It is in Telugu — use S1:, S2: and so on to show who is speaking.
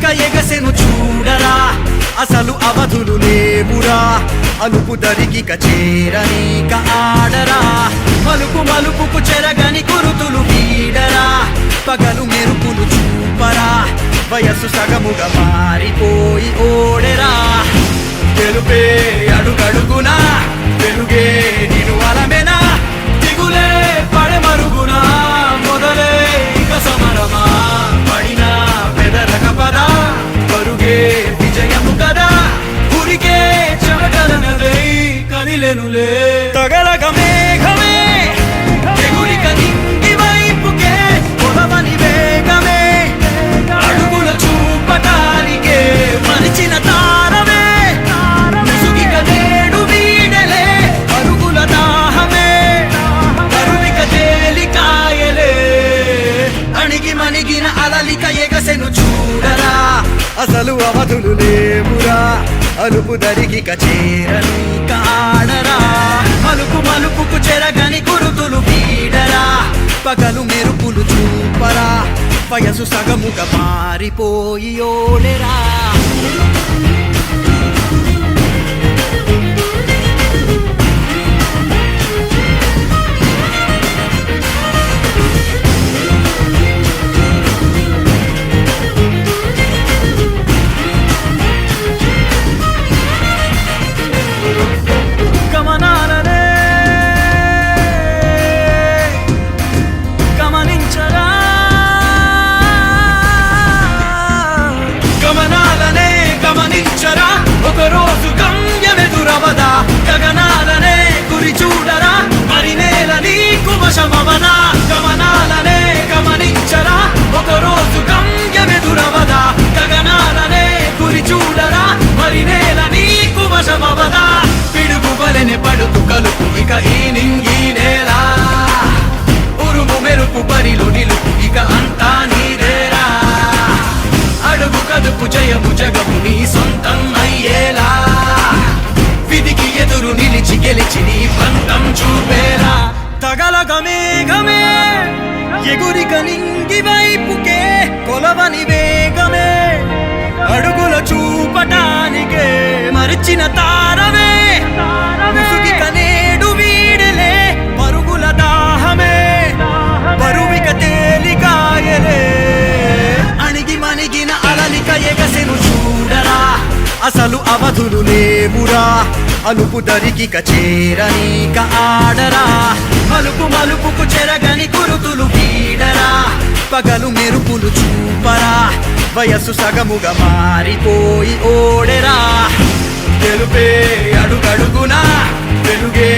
S1: అలలిక ఎగసెను చూడరా అసలు అవధులు లేవురా అలుపు దరికిక చేరనీక ఆడరా మలుపు మలుపుకు చెరగని కురుతులు వీడరా పగలు మెరుపులు చూపరా వయస్సు సగముగా మారిపోయి ఓడెరా తెలుపే అడుగడుగునా వెలుగే నిను అలమెనా దిగులే పడమరుగునా మొదలే ఇక సమరమా పడిన పెదరక పద పరుగే విజయము కదా ఉరికే చెమటలనదై కదిలెనులే తగలగ మేఘమే ఎగురిక నింగి వైపుకే కొలవని వేగమే అడుగుల చూపటానికే మరిచిన తారమే ముసుగిక నేడు వీడలే అరుగుల దాహమే కరువిక తేలికాయలే అణిగి మణిగిన అలలిక ఎగసెను చూడరా అసలు అవధులు లేవురా అలుపు దరికిక చేరనీక ఆడరా మలుపు మలుపుకు చెరగని కురుతులు వీడరా పగలు మెరుపులు చూపరా వయసు సగముగా మారిపోయి ఓడెరా ఒకరోజు గమ్యమెదురవదా గగనాలనే గురి చూడరా మరి నేల నీకు వశమవనా గమనాలనే గమనించరా ఒకరోజు గమ్యమెదురవదా గగనాలనే గురి చూడరా మరి నేల నీకు వశమవదా పిడుగు వలెనే పడుతు కలుపు ఇక ఈ నింగి నేల ఉరుము మెరుపు పరిలో నిలుపు ఇక అంతా నీదేరా అడుగు కదుపు జయము జగము నీ సొంతం అయ్యేలా విధికి ఎదురు నిలిచి గెలిచి నీ పంతం చూపేలా తగలగ మేఘమే ఎగురిక నింగి వైపుకే కొలవని వేగమే అడుగుల చూపటానికే మరిచిన తారమే ముసుగిక నేడు వీడలే పరుగుల దాహమే బరువిక తేలికాయలే అణిగి మణిగిన అలలిక ఎగసెను చూడరా అసలు అవధులు లేవురా అలుపు దరికిక చేరనీక ఆడరా మలుపు మలుపుకు చెరగని కురుతులు వీడరా పగలు మెరుపులు చూపరా వయస్సు సగముగా మారిపోయి ఓడెరా తెలుపే అడుగడుగునా వెలుగే